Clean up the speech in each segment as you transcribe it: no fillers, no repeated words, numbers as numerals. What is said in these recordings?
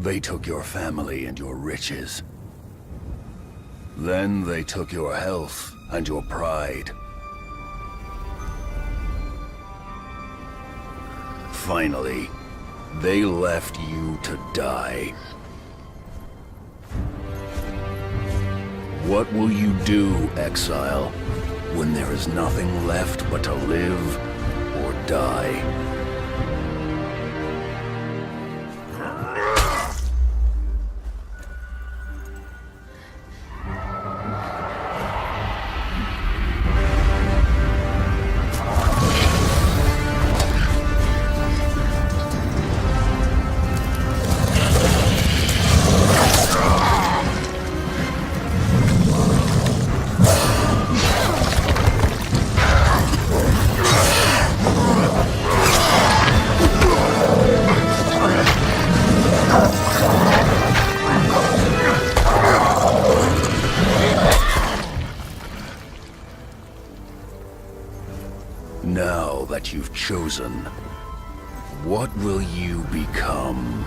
They took your family and your riches. Then they took your health and your pride. Finally, they left you to die. What will you do, exile, when there is nothing left but to live or die? Now that you've chosen, what will you become?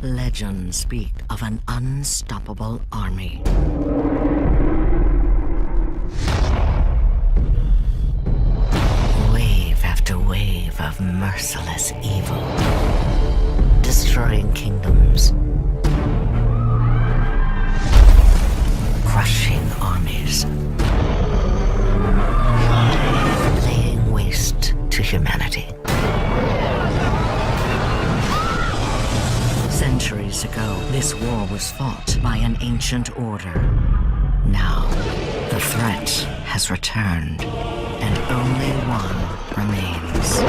Legends speak of an unstoppable army. Wave after wave of merciless evil, destroying kingdoms, crushing armies, laying waste to humanity. Centuries ago, this war was fought by an ancient order. Now, the threat has returned, and only one remains.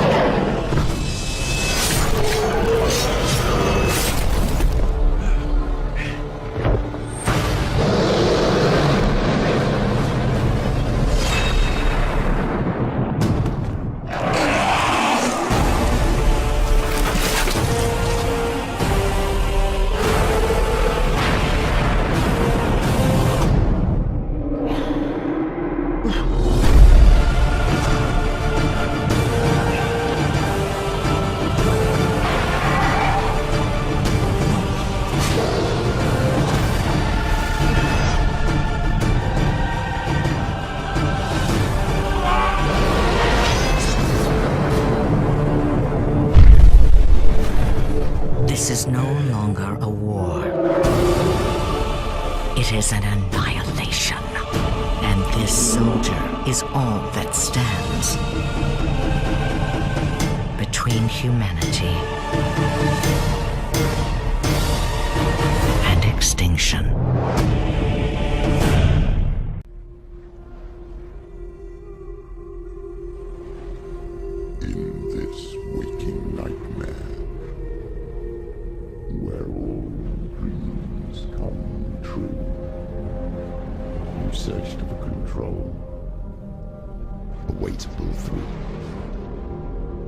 This is no longer a war. It is an annihilation. And this soldier is all that stands between humanity and extinction. In this waking nightmare, where all dreams come true, you searched for control, a way to pull through.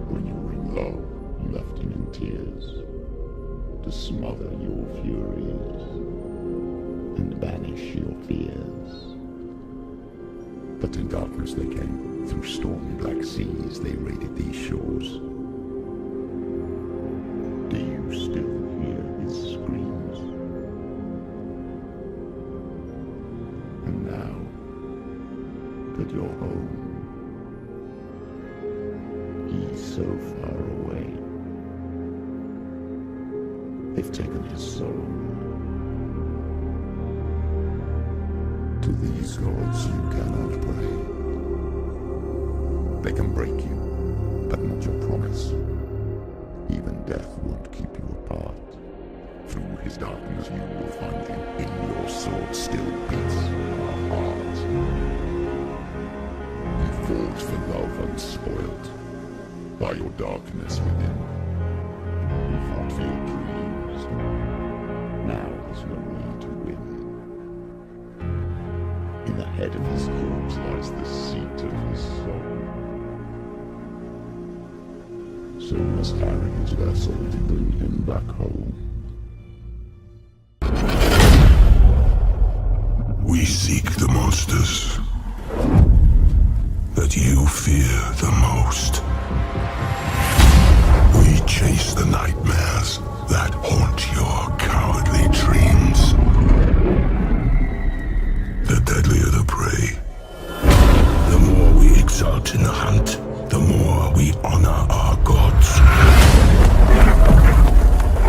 When you were in love, you left him in tears, to smother your furies and banish your fears. But in darkness they came, through stormy black seas they raided these shores. Do you still hear his screams? And now that you're home, He's so far away. They've taken his soul. To these gods you cannot pray. They can break you, but not your promise. Even death won't keep you apart. Through his darkness you will find him. In your sword still beats our heart. You fought for love unspoiled by your darkness within. You fought for your dreams. Now is your way to win. In the head of his corpse lies the seat of his soul. So must carry his vessel to bring him back home. We seek the monsters that you fear the most. We chase the nightmares that haunt your cowardly dreams. The deadlier the prey, the more we exult in the hunt, the more we honor our gods.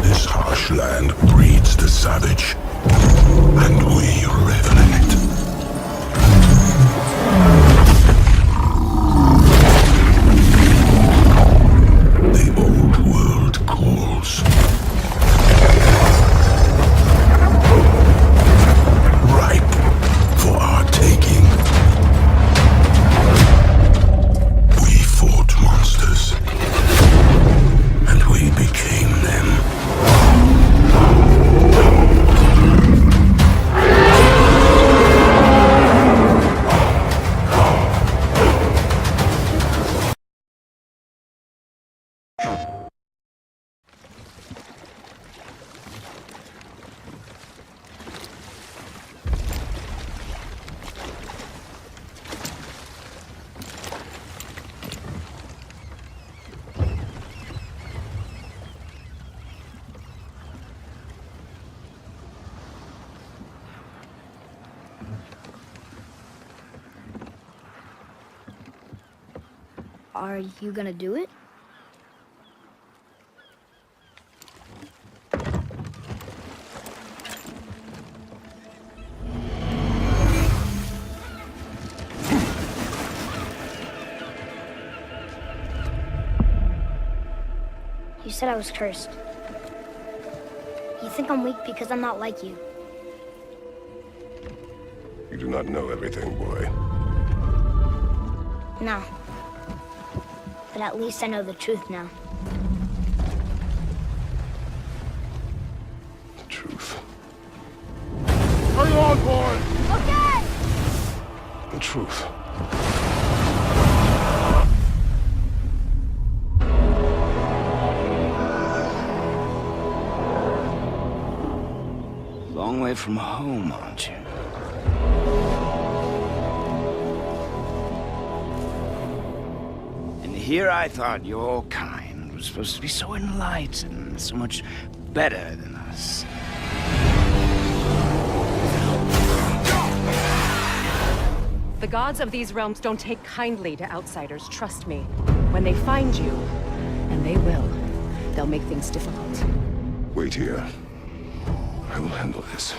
This harsh land breeds the savage, and we revel in it. The old world calls. Ripe for our taking. We fought monsters, and we became them. Are you gonna do it? You said I was cursed. You think I'm weak because I'm not like you. You do not know everything, boy. No. But at least I know the truth now. The truth. Hang on, boy! Okay! The truth. Long way from home, aren't you? And here I thought your kind was supposed to be so enlightened, so much better than us. The gods of these realms don't take kindly to outsiders, trust me. When they find you, and they will, they'll make things difficult. Wait here. I will handle this.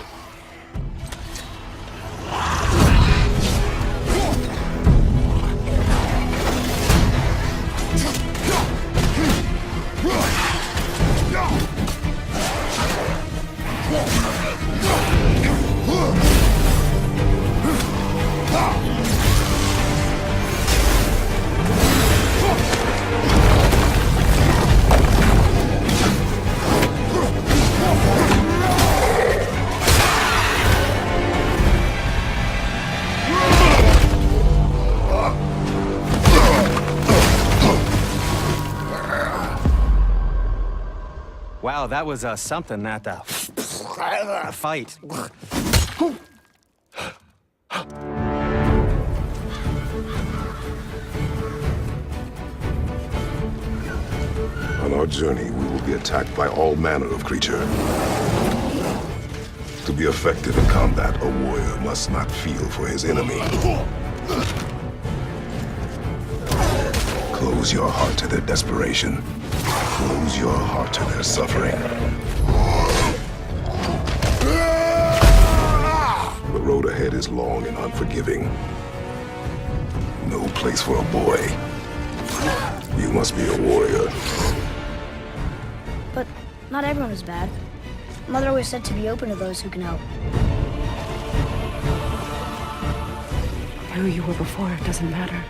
Wow, that was something at the fight. On our journey, we will be attacked by all manner of creature. To be effective in combat, a warrior must not feel for his enemy. Close Close your heart to their desperation. Close your heart to their suffering. The road ahead is long and unforgiving. No place for a boy. You must be a warrior. But not everyone is bad. Mother always said to be open to those who can help. Who you were before doesn't matter.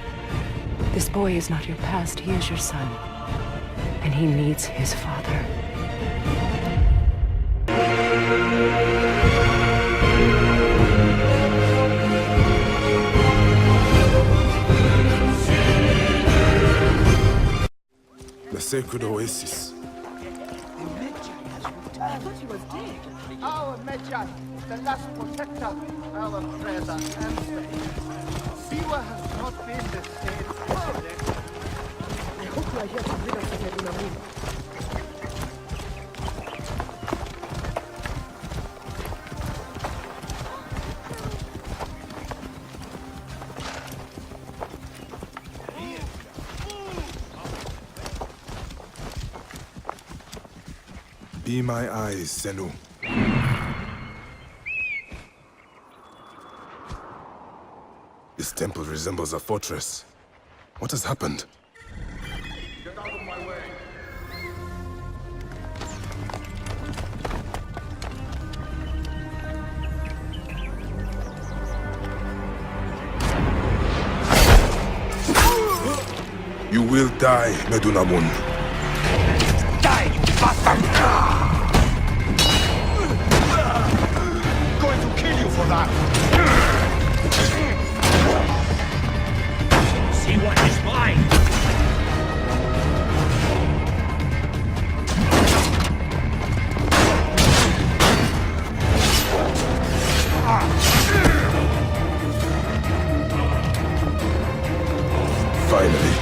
This boy is not your past, he is your son. And he needs his father. The sacred oasis. Our Medjay, the last protector, our brother and friend. Siwa has not been the same since. I hope you are here to rid us of Medunamuna. Be my eyes, Senu. This temple resembles a fortress. What has happened? Get out of my way. You will die, Medunamun. Die, you bastard! Going to kill you for that. See what is mine. Finally.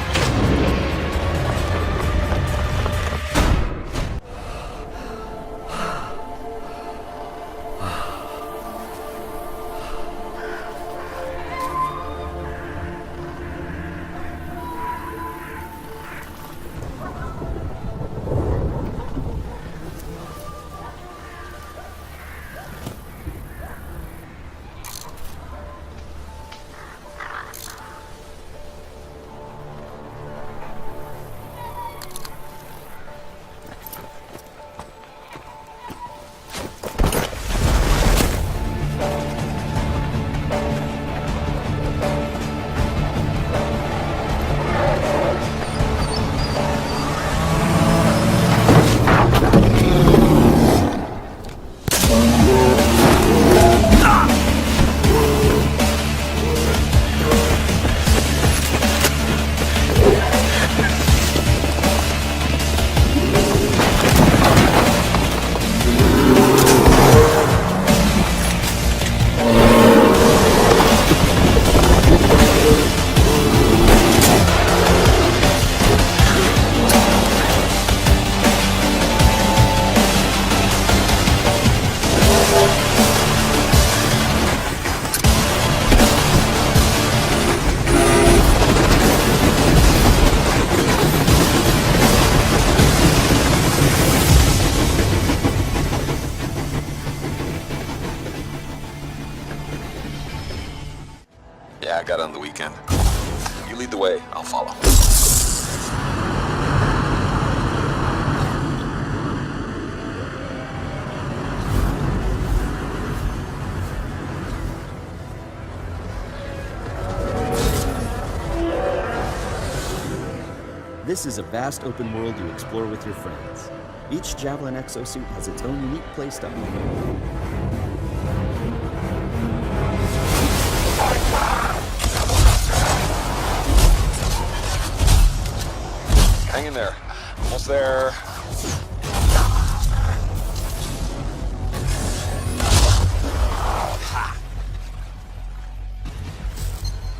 Yeah, I got it on the weekend. You lead the way, I'll follow. This is a vast open world you explore with your friends. Each Javelin exosuit has its own unique playstyle. Hang in there. Almost there.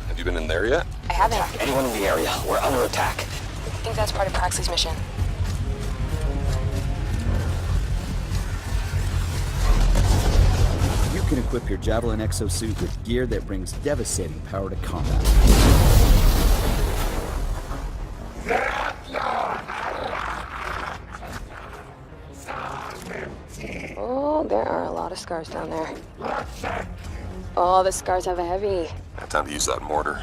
Have you been in there yet? I haven't. Anyone in the area? We're under attack. I think that's part of Praxley's mission. You can equip your Javelin exosuit with gear that brings devastating power to combat. There are a lot of scars down there. Oh, the scars have a heavy. Time to use that mortar.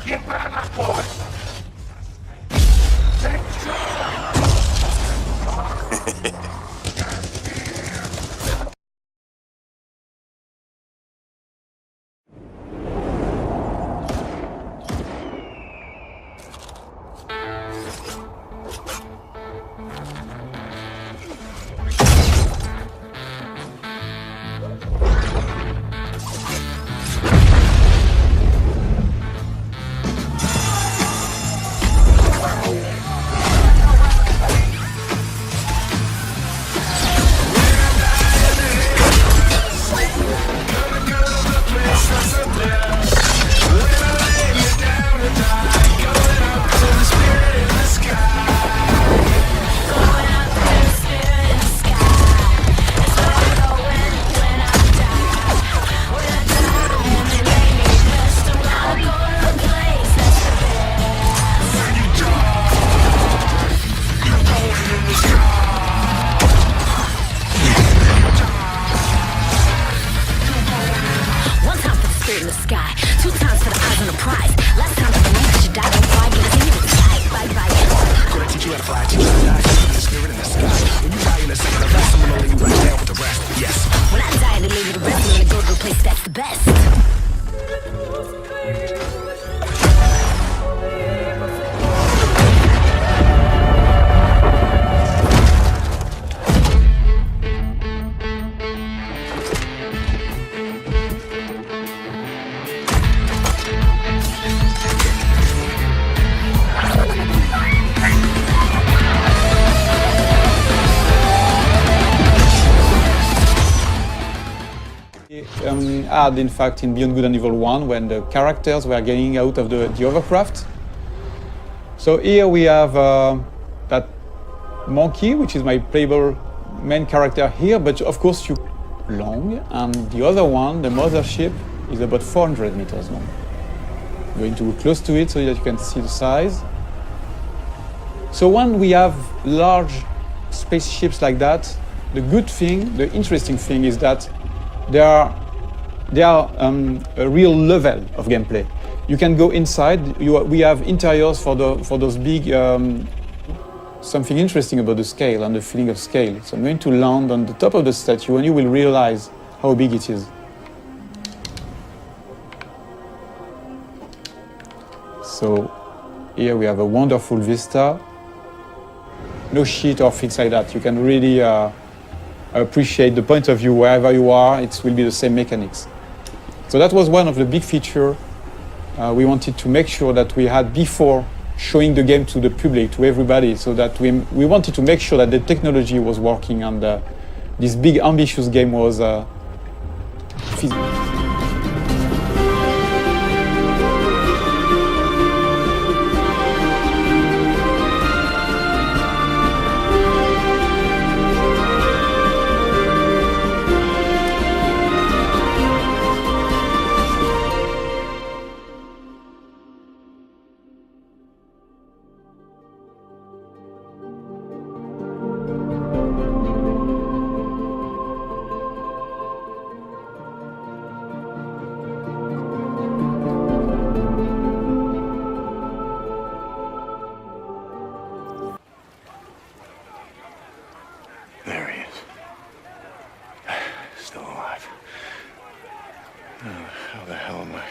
In the sky, 2 times for the eyes on the prize. Last time for the one that you died on fly. Get us in the sky, bye. Could I teach you how to fly? Teach you how to die. Teach you the spirit in the sky. When you die in a second of rest, I'm gonna lay you right down with the rest. Yes. When I die and they leave me the rest, I'm gonna go to a place that's the best. Had in fact in Beyond Good and Evil 1 when the characters were getting out of the overcraft. So here we have that monkey, which is my playable main character here, but of course you long, and the other one, the mothership, is about 400 meters long. I'm going to go close to it so that you can see the size. So when we have large spaceships like that, the good thing, the interesting thing is that they are a real level of gameplay. You can go inside. We have interiors for those big. Something interesting about the scale and the feeling of scale. So I'm going to land on the top of the statue, and you will realize how big it is. So here we have a wonderful vista. No shit or things like that. You can really appreciate the point of view wherever you are. It will be the same mechanics. So that was one of the big features we wanted to make sure that we had before showing the game to the public, to everybody, so that we wanted to make sure that the technology was working and this big ambitious game was feasible. There he is. Still alive. Oh, how the hell am I?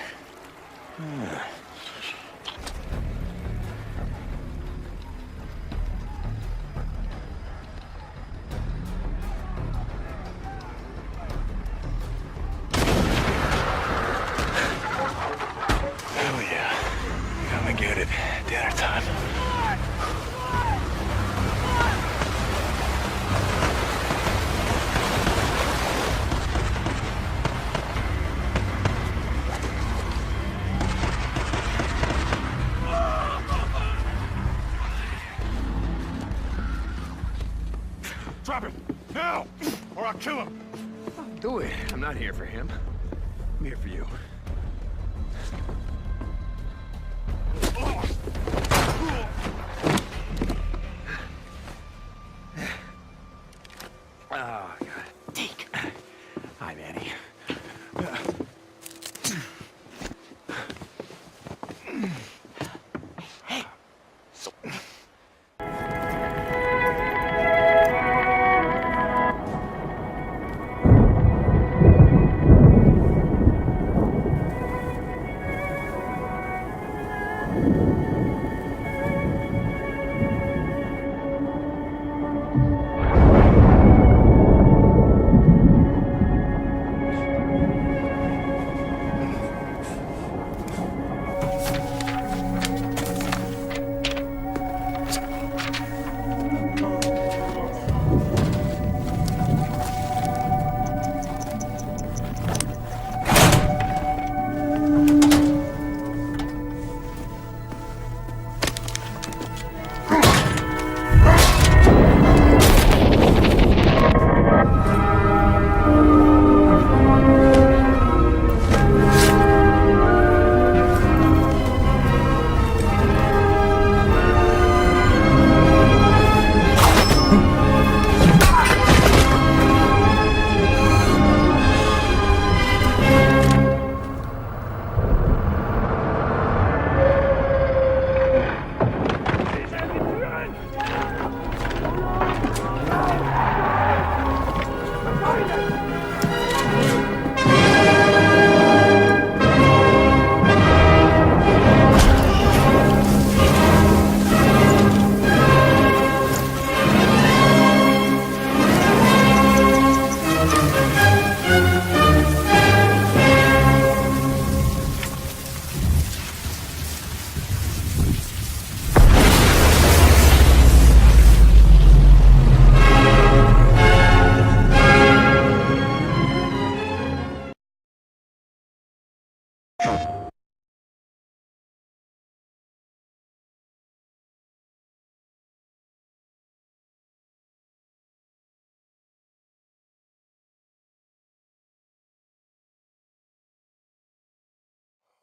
Hell yeah. Gonna get it. Dinner time. Drop him! Now! Or I'll kill him! Don't do it. I'm not here for him. I'm here for you. Oh, God. Take.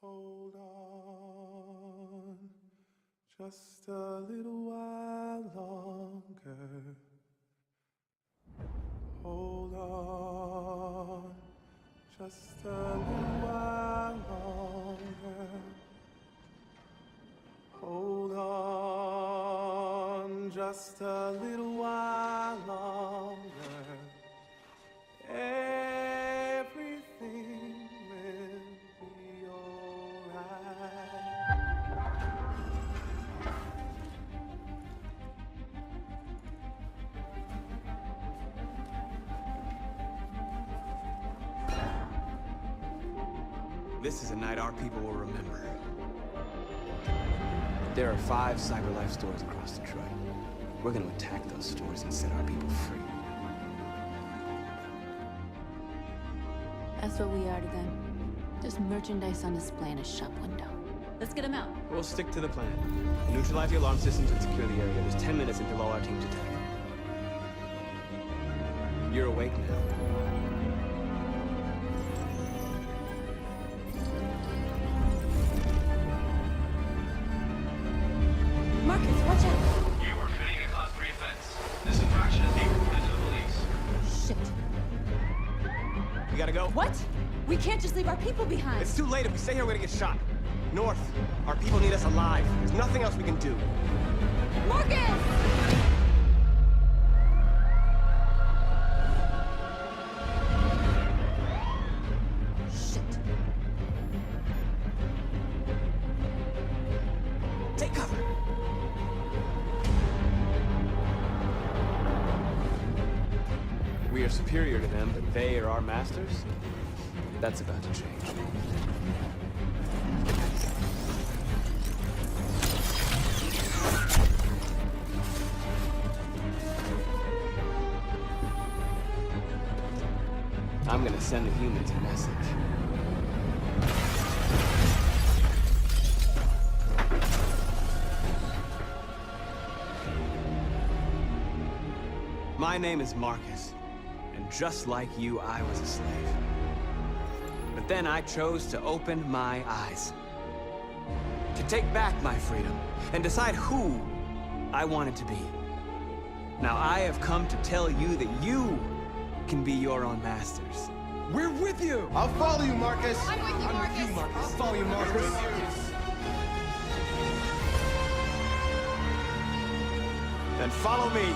Hold on, just a little while longer. Hold on, just a little while longer. Hold on, just a little while longer. Everything will be alright. This is a night our people will remember. There are 5 CyberLife stores across Detroit. We're gonna attack those stores and set our people free. That's what we are to them. Just merchandise on display in a shop window. Let's get them out. We'll stick to the plan. Neutralize the alarm systems and secure the area. There's 10 minutes until all our teams attack. You're awake now. Marcus, watch out! You are committing a Class 3 offense. This infraction is being reported to the police. Shit. We gotta go. What? We can't just leave our people behind. It's too late. If we stay here, we're gonna get shot. North. Our people need us alive. There's nothing else we can do. Marcus! Shit. Take cover. We are superior to them, but they are our masters? That's about to change. I'm gonna send the humans a message. My name is Marcus, and just like you, I was a slave. But then I chose to open my eyes, to take back my freedom, and decide who I wanted to be. Now I have come to tell you that you can be your own masters. We're with you! I'll follow you, Marcus. I'm with you, Marcus. I'll follow you, Marcus. Then follow me.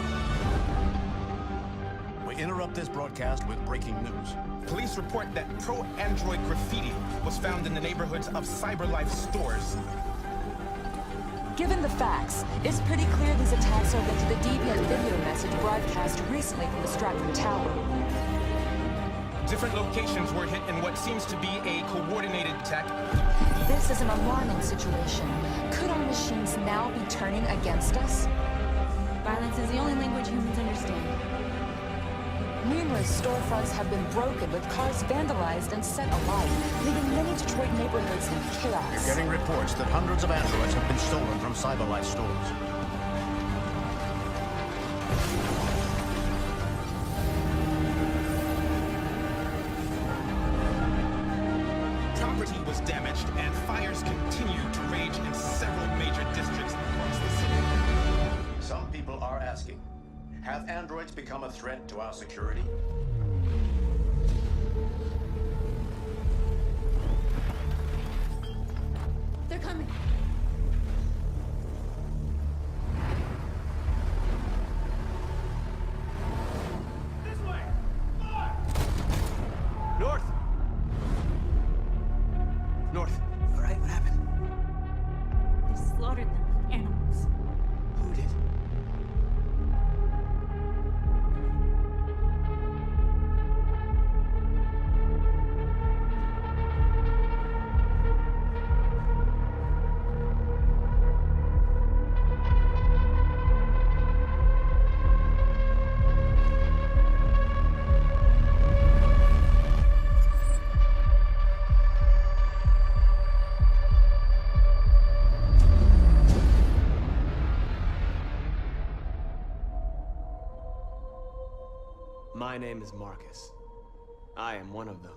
We interrupt this broadcast with breaking news. Police report that pro-Android graffiti was found in the neighborhoods of CyberLife stores. Given the facts, it's pretty clear these attacks are linked to the deviant video message broadcast recently from the Stratford Tower. Different locations were hit in what seems to be a coordinated attack. This is an alarming situation. Could our machines now be turning against us? Violence is the only language humans understand. Numerous storefronts have been broken, with cars vandalized and set alight, leaving many Detroit neighborhoods in chaos. We're getting reports that hundreds of androids have been stolen from CyberLife stores. Property was damaged, and fires continue to rage in several major districts across the city. Some people are asking, have androids become a threat to our security? They're coming. This way! North! North. All right, what happened? They slaughtered them like animals. Who did? My name is Marcus. I am one of them.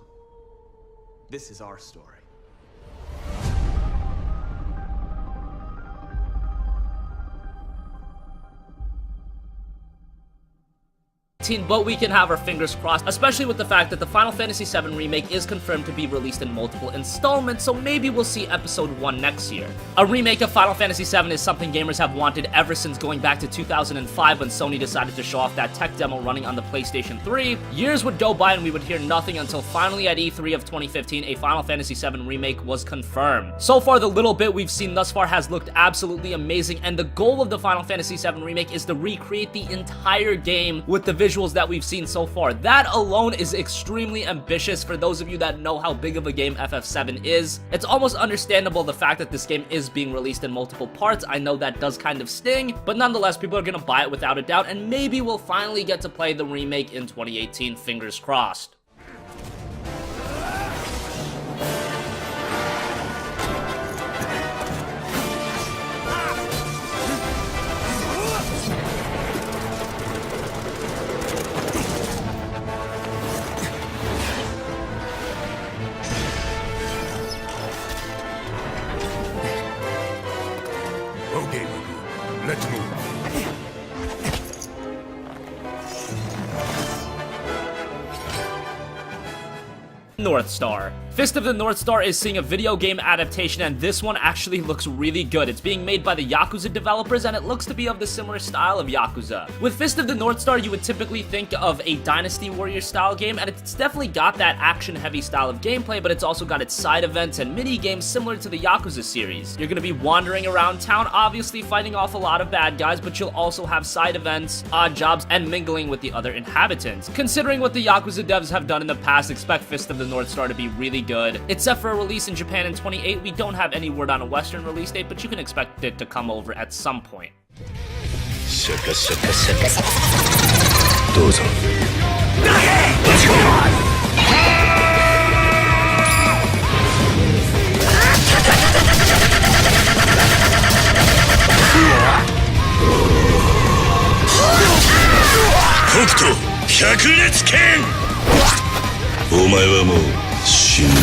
This is our story. 2018, but we can have our fingers crossed, especially with the fact that the Final Fantasy VII Remake is confirmed to be released in multiple installments, so maybe we'll see Episode 1 next year. A remake of Final Fantasy VII is something gamers have wanted ever since going back to 2005 when Sony decided to show off that tech demo running on the PlayStation 3. Years would go by and we would hear nothing until finally at E3 of 2015, a Final Fantasy VII Remake was confirmed. So far, the little bit we've seen thus far has looked absolutely amazing, and the goal of the Final Fantasy VII Remake is to recreate the entire game with the visuals that we've seen so far. That alone is extremely ambitious for those of you that know how big of a game FF7 is. It's almost understandable the fact that this game is being released in multiple parts. I know that does kind of sting, but nonetheless, people are gonna buy it without a doubt, and maybe we'll finally get to play the remake in 2018, fingers crossed. Okay, let's move. North Star. Fist of the North Star is seeing a video game adaptation, and this one actually looks really good. It's being made by the Yakuza developers, and it looks to be of the similar style of Yakuza. With Fist of the North Star, you would typically think of a Dynasty Warrior style game, and it's definitely got that action-heavy style of gameplay, but it's also got its side events and mini-games similar to the Yakuza series. You're gonna be wandering around town, obviously fighting off a lot of bad guys, but you'll also have side events, odd jobs, and mingling with the other inhabitants. Considering what the Yakuza devs have done in the past, expect Fist of the North Star to be really good. It's set for a release in Japan in 2028. We don't have any word on a Western release date, but you can expect it to come over at some point. どうぞ。北斗百裂拳。お前はもう死んでいる。